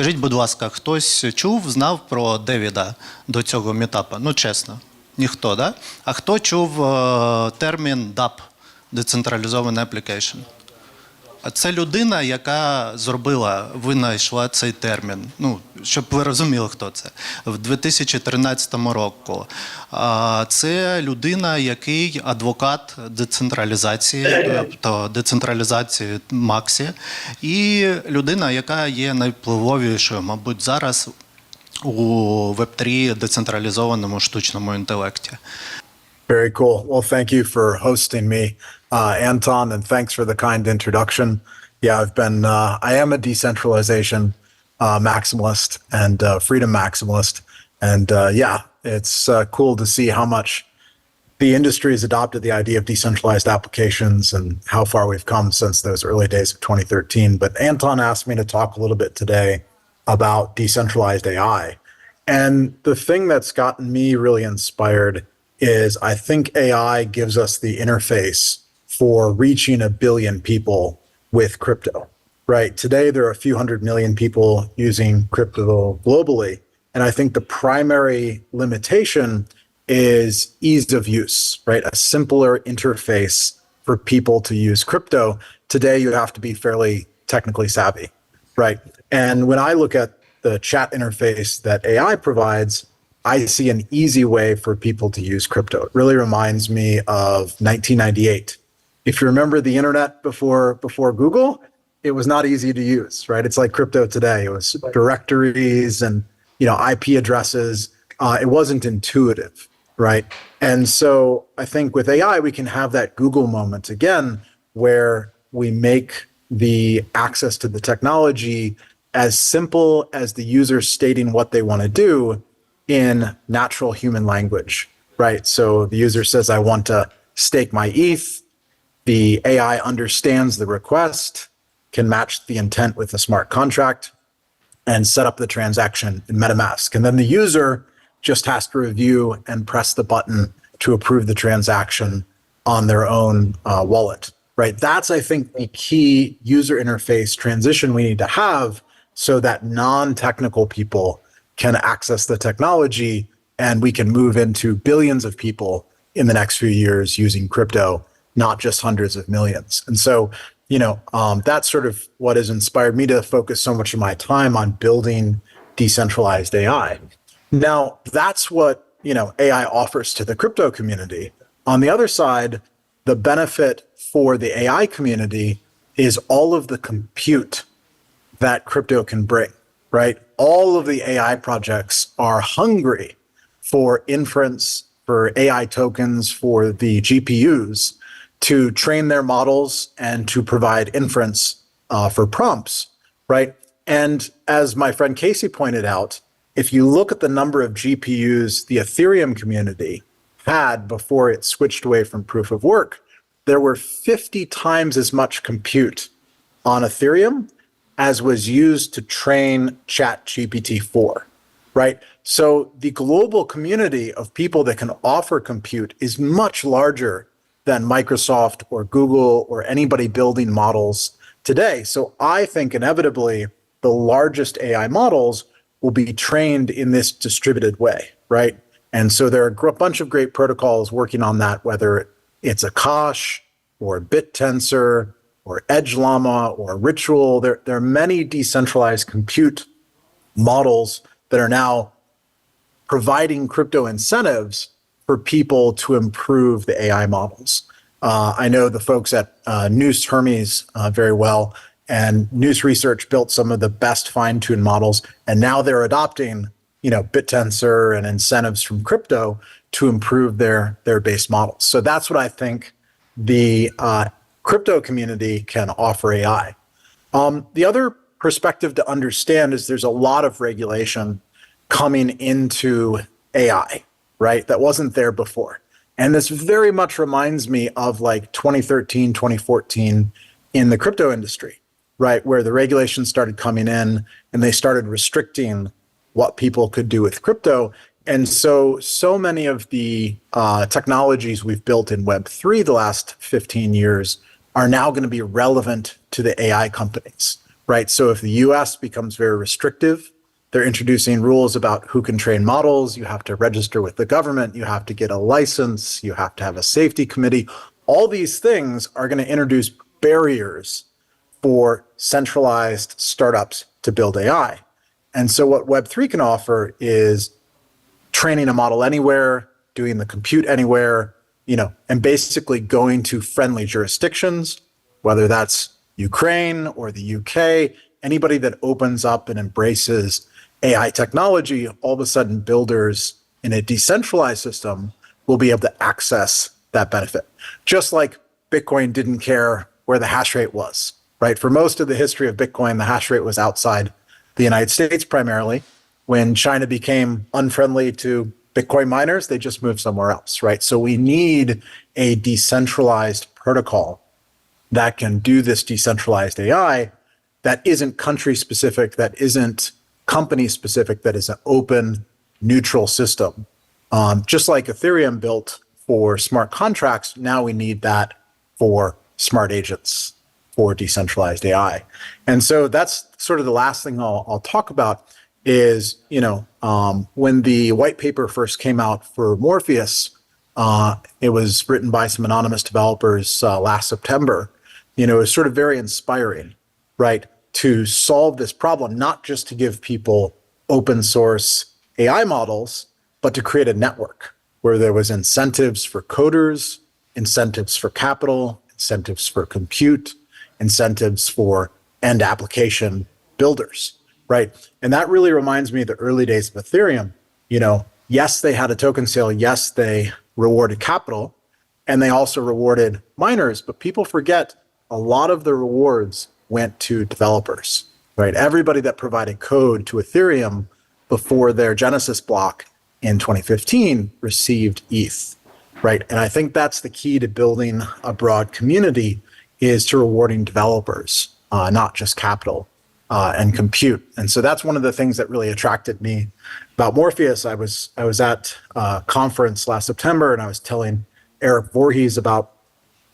Скажіть, будь ласка, хтось чув, знав про Девіда до цього мітапа? Ну, чесно, ніхто, да? А хто чув термін DApp – Decentralized Application? А це людина, яка винайшла цей термін. Ну, щоб ви розуміли, хто це. В 2013 році. Це людина, який адвокат децентралізації, тобто децентралізації Максі. І людина, яка є найвпливовішою, мабуть, зараз у Web3 децентралізованому штучному інтелекті. Very cool. Well, thank you for hosting me, Anton, and thanks for the kind introduction. Yeah, I am a decentralization maximalist and freedom maximalist. And yeah, it's cool to see how much the industry has adopted the idea of decentralized applications and how far we've come since those early days of 2013. But Anton asked me to talk a little bit today about decentralized AI. And the thing that's gotten me really inspired is I think AI gives us the interface for reaching 1 billion people with crypto, right? Today, there are a few hundred million people using crypto globally. And I think the primary limitation is ease of use, right? A simpler interface for people to use crypto. Today, you have to be fairly technically savvy, right? And when I look at the chat interface that AI provides, I see an easy way for people to use crypto. It really reminds me of 1998. If you remember the internet before Google, it was not easy to use, right? It's like crypto today. It was directories and IP addresses. It wasn't intuitive, right? And so I think with AI, we can have that Google moment again, where we make the access to the technology as simple as the user stating what they want to do in natural human language, right? So the user says, I want to stake my ETH. The AI understands the request, can match the intent with a smart contract, and set up the transaction in MetaMask. And then the user just has to review and press the button to approve the transaction on their own wallet, right? That's, I think, the key user interface transition we need to have so that non-technical people can access the technology and we can move into billions of people in the next few years using crypto, not just hundreds of millions. And so, that's sort of what has inspired me to focus so much of my time on building decentralized AI. Now, that's what, AI offers to the crypto community. On the other side, the benefit for the AI community is all of the compute that crypto can bring. Right? All of the AI projects are hungry for inference, for AI tokens, for the GPUs to train their models and to provide inference for prompts, right? And as my friend Casey pointed out, if you look at the number of GPUs the Ethereum community had before it switched away from proof of work, there were 50 times as much compute on Ethereum as was used to train ChatGPT-4, right? So the global community of people that can offer compute is much larger than Microsoft or Google or anybody building models today. So I think inevitably the largest AI models will be trained in this distributed way, right? And so there are a bunch of great protocols working on that, whether it's Akash or BitTensor or Edge Llama or Ritual. There are many decentralized compute models that are now providing crypto incentives for people to improve the AI models. I know the folks at Noose Hermes very well, and Noose Research built some of the best fine-tuned models, and now they're adopting, BitTensor and incentives from crypto to improve their base models. So that's what I think the crypto community can offer AI. The other perspective to understand is there's a lot of regulation coming into AI, right? That wasn't there before. And this very much reminds me of like 2013, 2014 in the crypto industry, right? Where the regulations started coming in and they started restricting what people could do with crypto. And so many of the technologies we've built in Web3 the last 15 years are now going to be relevant to the AI companies, right? So if the US becomes very restrictive, they're introducing rules about who can train models. You have to register with the government. You have to get a license. You have to have a safety committee. All these things are going to introduce barriers for centralized startups to build AI. And so what Web3 can offer is training a model anywhere, doing the compute anywhere, and basically going to friendly jurisdictions, whether that's Ukraine or the UK, anybody that opens up and embraces AI technology, all of a sudden builders in a decentralized system will be able to access that benefit. Just like Bitcoin didn't care where the hash rate was, right? For most of the history of Bitcoin, the hash rate was outside the United States primarily. When China became unfriendly to Bitcoin miners, they just moved somewhere else, right? So we need a decentralized protocol that can do this decentralized AI that isn't country specific, that isn't company specific, that is an open, neutral system. Just like Ethereum built for smart contracts, now we need that for smart agents, for decentralized AI. And so that's sort of the last thing I'll talk about is, when the white paper first came out for Morpheus, it was written by some anonymous developers last September. It was sort of very inspiring, right, to solve this problem, not just to give people open source AI models, but to create a network where there was incentives for coders, incentives for capital, incentives for compute, incentives for end application builders, right? And that really reminds me of the early days of Ethereum. Yes, they had a token sale. Yes, they rewarded capital, and they also rewarded miners, but people forget a lot of the rewards went to developers, right? Everybody that provided code to Ethereum before their Genesis block in 2015 received ETH, right? And I think that's the key to building a broad community is to rewarding developers, not just capital and compute. And so that's one of the things that really attracted me about Morpheus. I was at a conference last September, and I was telling Eric Voorhees about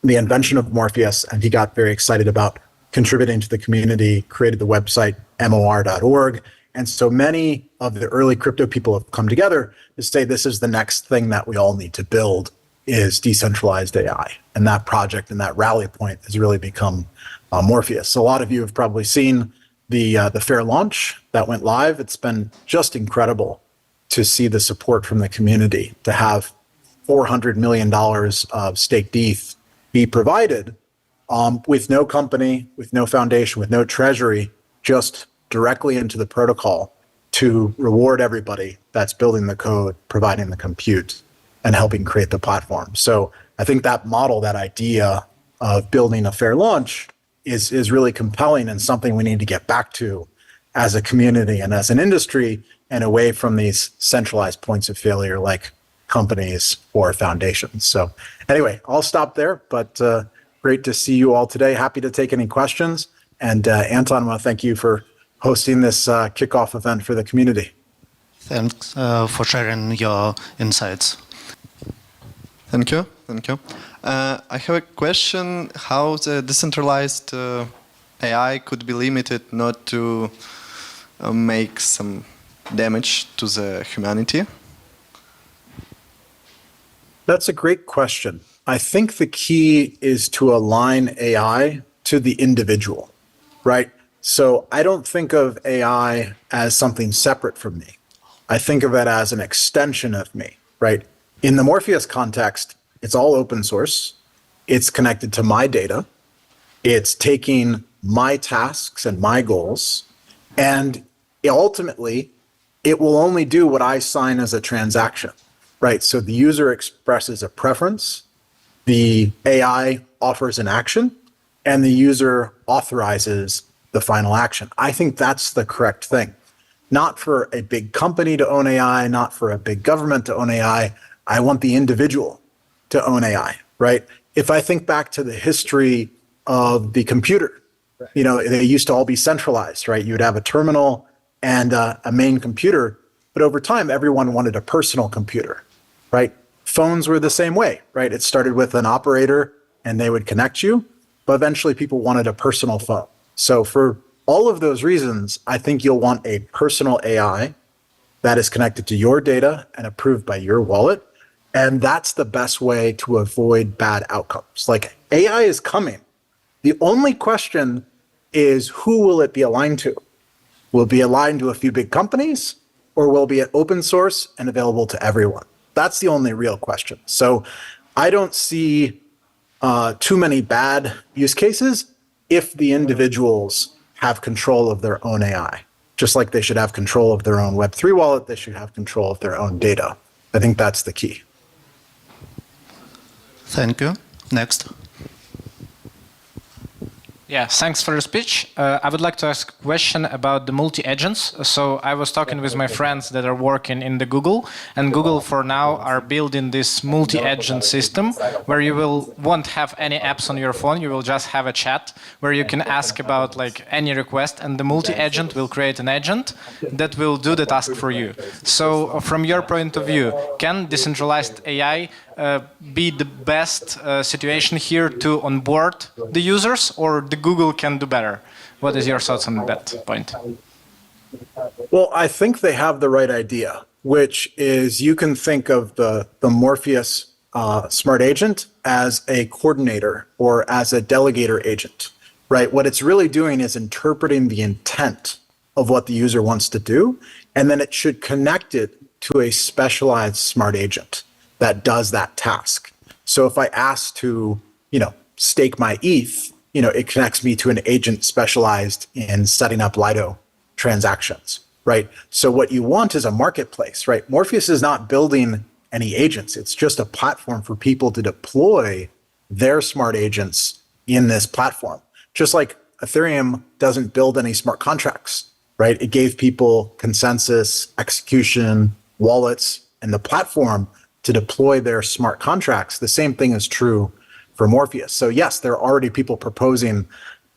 the invention of Morpheus, and he got very excited about contributing to the community, created the website mor.org. And so many of the early crypto people have come together to say this is the next thing that we all need to build is decentralized AI. And that project and that rally point has really become Morpheus. So a lot of you have probably seen the fair launch that went live. It's been just incredible to see the support from the community, to have $400 million of staked ETH be provided with no company, with no foundation, with no treasury, just directly into the protocol to reward everybody that's building the code, providing the compute, and helping create the platform. So I think that model, that idea of building a fair launch is really compelling and something we need to get back to as a community and as an industry, and away from these centralized points of failure like companies or foundations. So anyway, I'll stop there, but great to see you all today. Happy to take any questions. And Anton, I want to thank you for hosting this kickoff event for the community. Thanks for sharing your insights. Thank you. I have a question: how the decentralized AI could be limited not to make some damage to the humanity? That's a great question. I think the key is to align AI to the individual, right? So I don't think of AI as something separate from me. I think of it as an extension of me, right? In the Morpheus context, it's all open source. It's connected to my data. It's taking my tasks and my goals. And ultimately, it will only do what I sign as a transaction, right? So the user expresses a preference. The AI offers an action, and the user authorizes the final action. I think that's the correct thing. Not for a big company to own AI, not for a big government to own AI. I want the individual to own AI, right? If I think back to the history of the computer, they used to all be centralized, right? You would have a terminal and a main computer, but over time, everyone wanted a personal computer, right? Phones were the same way, right? It started with an operator and they would connect you, but eventually people wanted a personal phone. So for all of those reasons, I think you'll want a personal AI that is connected to your data and approved by your wallet. And that's the best way to avoid bad outcomes. Like, AI is coming. The only question is, who will it be aligned to? Will it be aligned to a few big companies, or will it be open source and available to everyone? That's the only real question. So I don't see too many bad use cases if the individuals have control of their own AI. Just like they should have control of their own Web3 wallet, they should have control of their own data. I think that's the key. Thank you. Next. Yeah, thanks for the speech. I would like to ask a question about the multi-agents. So I was talking with my friends that are working in the Google, and Google for now are building this multi-agent system where you won't have any apps on your phone. You will just have a chat where you can ask about like any request, and the multi-agent will create an agent that will do the task for you. So from your point of view, can decentralized AI be the best situation here to onboard the users, or the Google can do better? What is your thoughts on that point? Well, I think they have the right idea, which is you can think of the Morpheus smart agent as a coordinator or as a delegator agent, right? What it's really doing is interpreting the intent of what the user wants to do, and then it should connect it to a specialized smart agent that does that task. So if I ask to, stake my ETH, it connects me to an agent specialized in setting up Lido transactions, right? So what you want is a marketplace, right? Morpheus is not building any agents. It's just a platform for people to deploy their smart agents in this platform. Just like Ethereum doesn't build any smart contracts, right? It gave people consensus, execution, wallets, and the platform to deploy their smart contracts. The same thing is true for Morpheus. So yes, there are already people proposing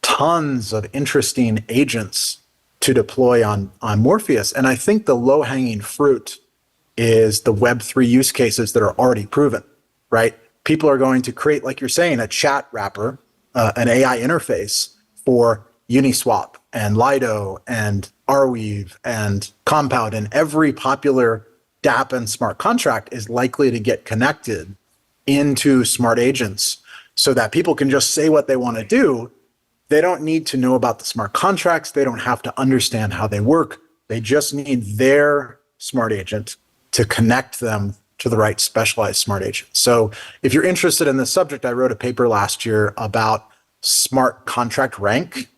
tons of interesting agents to deploy on Morpheus. And I think the low-hanging fruit is the Web3 use cases that are already proven, right? People are going to create, like you're saying, a chat wrapper, an AI interface for Uniswap and Lido and Arweave and Compound, and every popular Dapps and smart contract is likely to get connected into smart agents so that people can just say what they want to do. They don't need to know about the smart contracts. They don't have to understand how they work. They just need their smart agent to connect them to the right specialized smart agent. So if you're interested in this subject, I wrote a paper last year about smart contract rank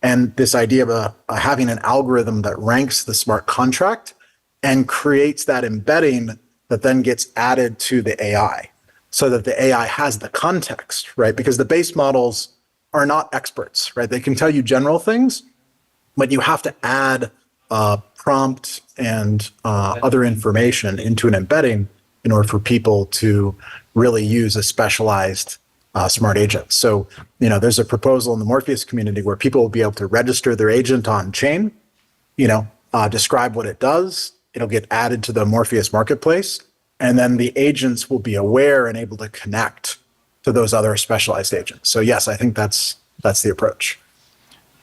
and this idea of having an algorithm that ranks the smart contract and creates that embedding that then gets added to the AI so that the AI has the context, right? Because the base models are not experts, right? They can tell you general things, but you have to add prompt and other information into an embedding in order for people to really use a specialized smart agent. So, there's a proposal in the Morpheus community where people will be able to register their agent on chain, describe what it does. It'll get added to the Morpheus marketplace, and then the agents will be aware and able to connect to those other specialized agents. So yes, I think that's the approach.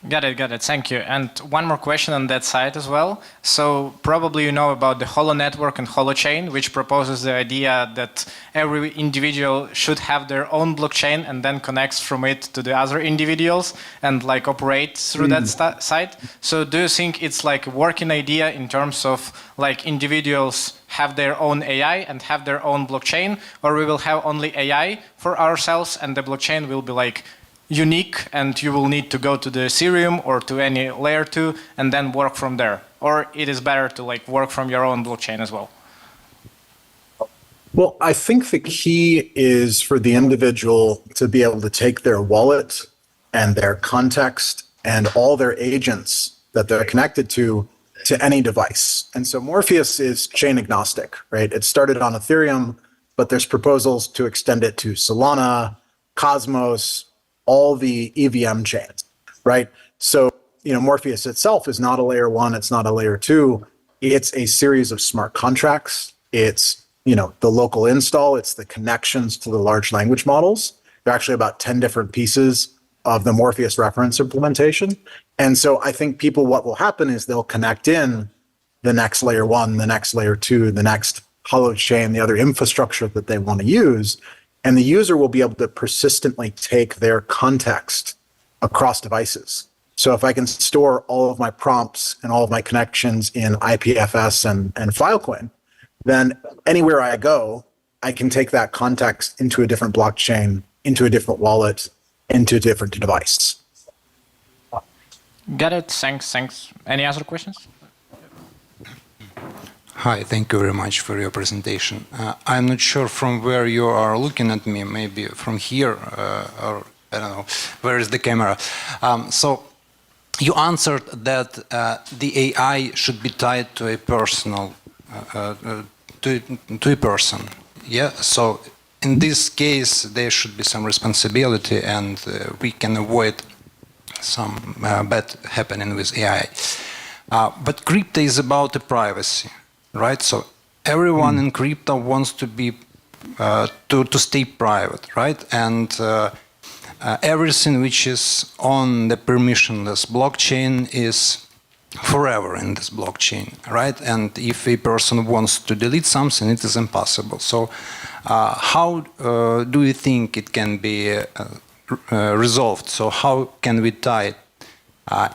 Got it. Thank you. And one more question on that side as well. So probably you know about the Holo network and Holochain, which proposes the idea that every individual should have their own blockchain and then connects from it to the other individuals and like operate through that side. So do you think it's like a working idea in terms of like individuals have their own AI and have their own blockchain, or we will have only AI for ourselves and the blockchain will be like unique and you will need to go to the Ethereum or to any layer 2 and then work from there? Or it is better to like work from your own blockchain as well? Well, I think the key is for the individual to be able to take their wallet and their context and all their agents that they're connected to any device. And so Morpheus is chain agnostic, right? It started on Ethereum, but there's proposals to extend it to Solana, Cosmos, all the EVM chains, right? So, Morpheus itself is not a layer 1, it's not a layer 2. It's a series of smart contracts. It's, the local install, it's the connections to the large language models. There are actually about 10 different pieces of the Morpheus reference implementation. And so I think people, what will happen is they'll connect in the next layer 1, the next layer 2, the next holochain, the other infrastructure that they want to use. And the user will be able to persistently take their context across devices. So if I can store all of my prompts and all of my connections in IPFS and Filecoin, then anywhere I go, I can take that context into a different blockchain, into a different wallet, into a different device. Got it. Thanks. Any other questions? Hi, thank you very much for your presentation. I'm not sure from where you are looking at me, maybe from here, or I don't know, where is the camera? So you answered that the AI should be tied to a personal, to a person. Yeah, so in this case, there should be some responsibility and we can avoid some bad happening with AI. But crypto is about the privacy. Right, so everyone in crypto wants to be to stay private, right? And everything which is on the permissionless blockchain is forever in this blockchain, right? And if a person wants to delete something, it is impossible. So, how do you think it can be resolved? So, how can we tie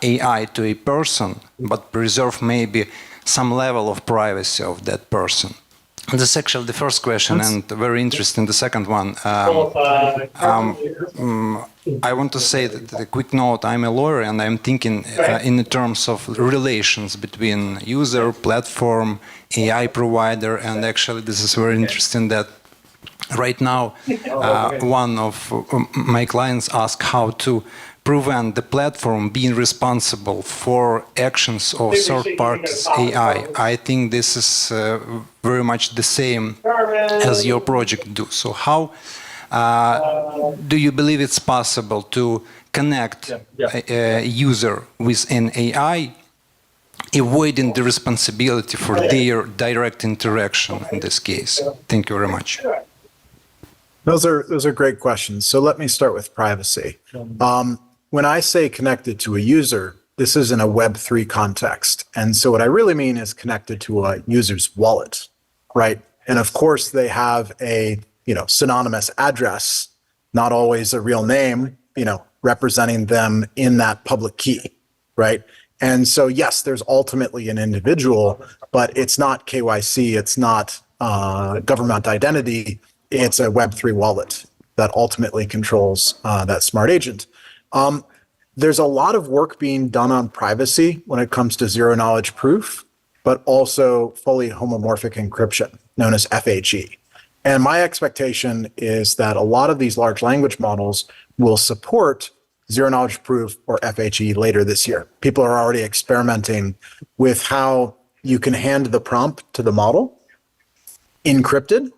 AI to a person, but preserve maybe some level of privacy of that person? And this is actually the first question, and very interesting, the second one. I want to say that a quick note, I'm a lawyer and I'm thinking in the terms of relations between user, platform, AI provider, and actually this is very interesting that right now one of my clients asked how to prevent the platform being responsible for actions of third parties AI. I think this is very much the same as your project do. So how do you believe it's possible to connect a user with an AI, avoiding the responsibility for their direct interaction in this case? Thank you very much. Those are great questions. So let me start with privacy. When I say connected to a user, this is in a Web3 context. And so what I really mean is connected to a user's wallet, right? And of course, they have a synonymous address, not always a real name, representing them in that public key, right? And so, yes, there's ultimately an individual, but it's not KYC, it's not government identity, it's a Web3 wallet that ultimately controls that smart agent. There's a lot of work being done on privacy when it comes to zero knowledge proof, but also fully homomorphic encryption, known as FHE. And my expectation is that a lot of these large language models will support zero knowledge proof or FHE later this year. People are already experimenting with how you can hand the prompt to the model, encrypted,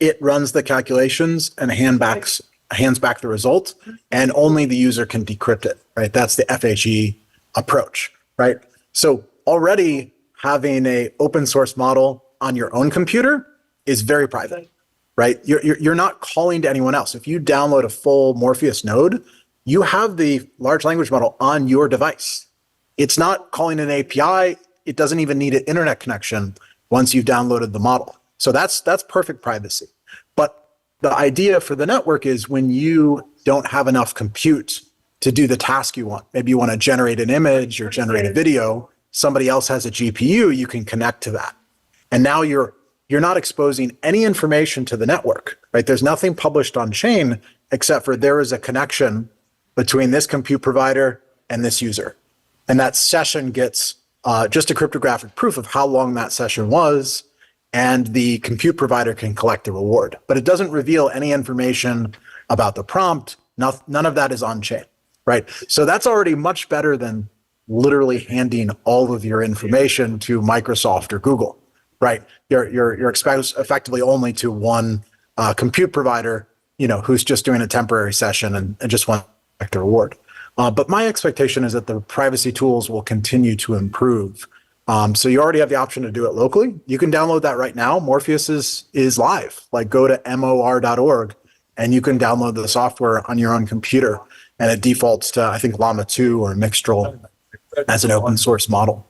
it runs the calculations and hands back the result, and only the user can decrypt it, right? That's the FHE approach, right? So already having an open source model on your own computer is very private, right? You're not calling to anyone else. If you download a full Morpheus node, you have the large language model on your device. It's not calling an API. It doesn't even need an internet connection once you've downloaded the model. So that's perfect privacy. But the idea for the network is when you don't have enough compute to do the task you want. Maybe you want to generate an image or generate a video. Somebody else has a GPU, you can connect to that. And now you're not exposing any information to the network, right? There's nothing published on chain except for there is a connection between this compute provider and this user. And that session gets just a cryptographic proof of how long that session was, and the compute provider can collect the reward. But it doesn't reveal any information about the prompt. None of that is on chain, right? So that's already much better than literally handing all of your information to Microsoft or Google, right? You're exposed effectively only to one compute provider, who's just doing a temporary session and just want to collect the reward. But my expectation is that the privacy tools will continue to improve. So you already have the option to do it locally. You can download that right now. Morpheus is live. Like, go to mor.org and you can download the software on your own computer. and it defaults to, I think, Llama 2 or Mixtral as an open source model.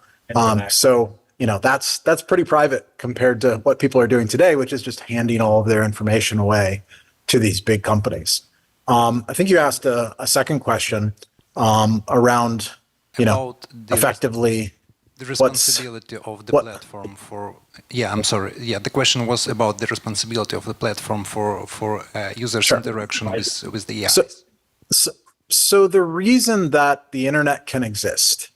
So, that's pretty private compared to what people are doing today, which is just handing all of their information away to these big companies. I think you asked a second question around, About the effectively the responsibility of the platform for the question was about the responsibility of the platform for users' interaction with the AI. So the reason that the internet can exist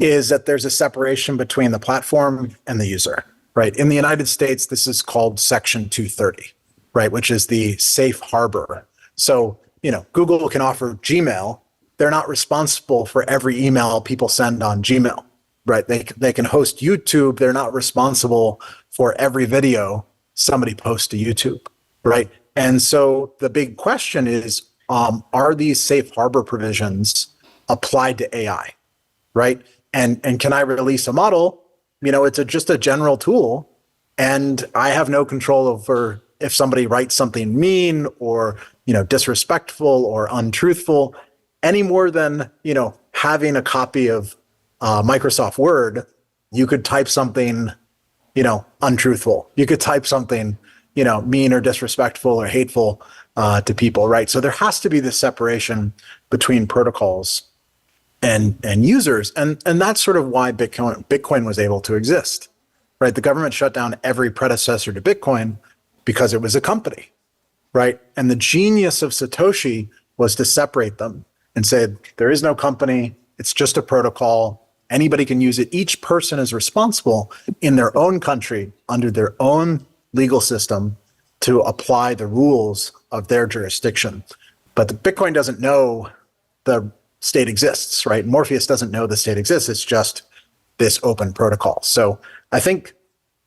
is that there's a separation between the platform and the user, right? In the United States, this is called Section 230, right, which is the safe harbor. So, Google can offer Gmail. They're not responsible for every email people send on Gmail, right? They can host YouTube. They're not responsible for every video somebody posts to YouTube, right? And so the big question is, are these safe harbor provisions applied to AI, right? And can I release a model? It's just a general tool, and I have no control over if somebody writes something mean or, disrespectful or untruthful, any more than, having a copy of Microsoft Word. You could type something, untruthful. You could type something, mean or disrespectful or hateful to people, right? So there has to be this separation between protocols and users. And that's sort of why Bitcoin was able to exist, right? The government shut down every predecessor to Bitcoin because it was a company, right? And the genius of Satoshi was to separate them and say, there is no company, it's just a protocol, anybody can use it. Each person is responsible in their own country, under their own legal system, to apply the rules of their jurisdiction. But the Bitcoin doesn't know the state exists, right? Morpheus doesn't know the state exists, it's just this open protocol. So I think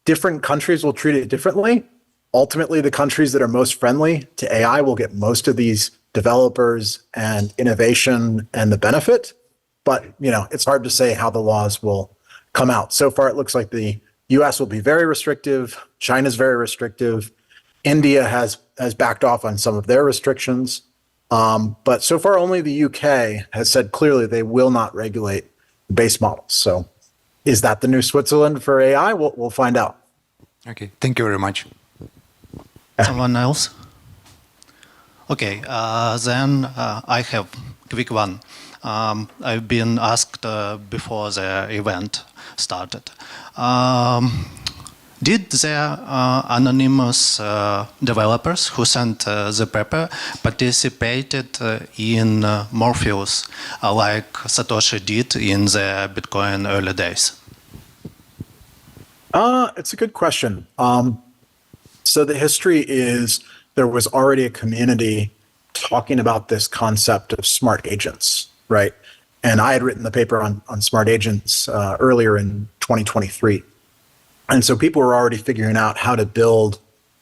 different countries will treat it differently. Ultimately, the countries that are most friendly to AI will get most of these developers and innovation and the benefit. But, it's hard to say how the laws will come out. So far, it looks like the US will be very restrictive. China's very restrictive. India has backed off on some of their restrictions. But so far, only the UK has said clearly they will not regulate base models. So is that the new Switzerland for AI? We'll find out. Okay, thank you very much. Someone else? Okay, then I have a quick one. I've been asked before the event started. Did the anonymous developers who sent the paper participated in Morpheus like Satoshi did in the Bitcoin early days? It's a good question. So the history is there was already a community talking about this concept of smart agents, right? And I had written the paper on smart agents earlier in 2023. And so people were already figuring out how to build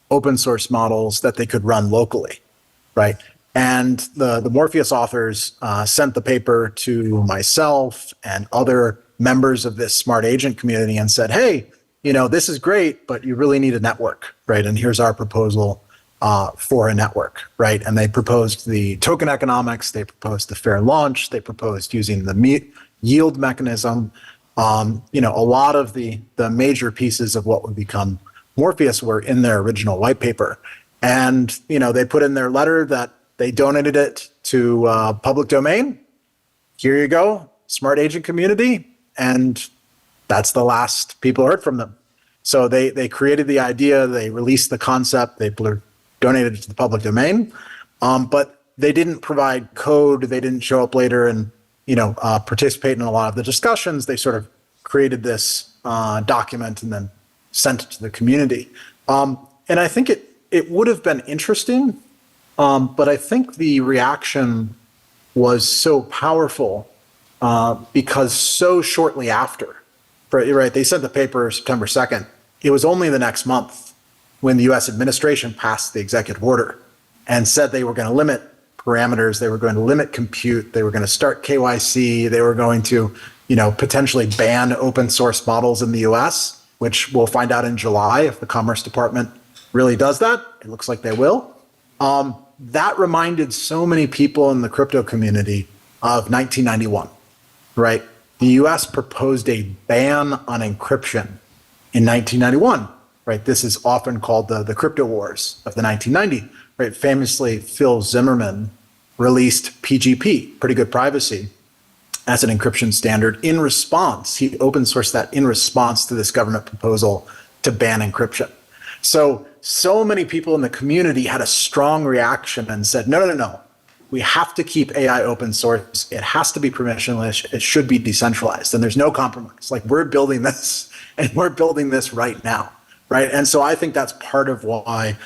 open source models that they could run locally, right? And the Morpheus authors sent the paper to myself and other members of this smart agent community and said, hey, this is great, but you really need a network, right? And here's our proposal for a network, right? And they proposed the token economics, they proposed the fair launch, they proposed using the yield mechanism. A lot of the major pieces of what would become Morpheus were in their original white paper. And, they put in their letter that they donated it to public domain. Here you go, smart agent community. And that's the last people heard from them. So they created the idea, they released the concept, they donated it to the public domain, but they didn't provide code, they didn't show up later and participate in a lot of the discussions. They sort of created this document and then sent it to the community. And I think it would have been interesting, but I think the reaction was so powerful because so shortly after, right, they sent the paper September 2nd. It was only the next month when the US administration passed the executive order and said they were going to limit parameters, they were going to limit compute, they were going to start KYC, they were going to, potentially ban open source models in the US, which we'll find out in July if the Commerce Department really does that. It looks like they will. that reminded so many people in the crypto community of 1991, right? The US proposed a ban on encryption in 1991, right? This is often called the crypto wars of the 1990s, right? Famously, Phil Zimmerman released PGP, pretty good privacy, as an encryption standard in response. He open sourced that in response to this government proposal to ban encryption. So many people in the community had a strong reaction and said, no. We have to keep AI open source. It has to be permissionless. It should be decentralized. And there's no compromise. Like, we're building this, and we're building this right now, right? And so I think that's part of why,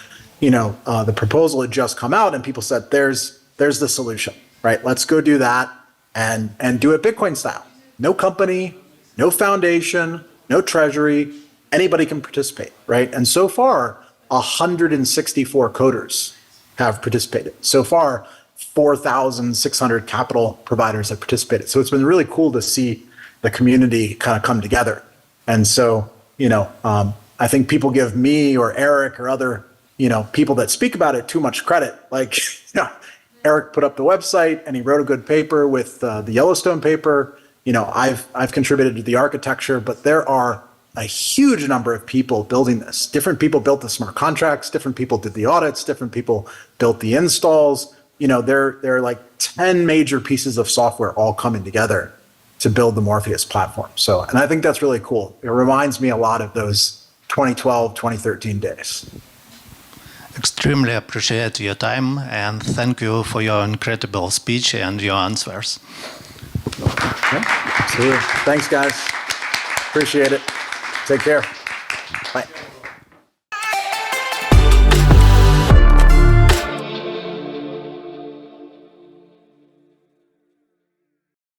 the proposal had just come out, and people said, there's the solution, right? Let's go do that and do it Bitcoin style. No company, no foundation, no treasury. Anybody can participate, right? And so far, 164 coders have participated. So far, 4,600 capital providers have participated. So it's been really cool to see the community kind of come together. And so, I think people give me or Eric or other, people that speak about it too much credit. Like, Eric put up the website and he wrote a good paper with the Yellowstone paper. I've contributed to the architecture, but there are a huge number of people building this. Different people built the smart contracts, different people did the audits, different people built the installs. There are like 10 major pieces of software all coming together to build the Morpheus platform. And I think that's really cool. It reminds me a lot of those 2012, 2013 days. Extremely appreciate your time, and thank you for your incredible speech and your answers. Yeah, absolutely. Thanks, guys. Appreciate it. Take care. Bye.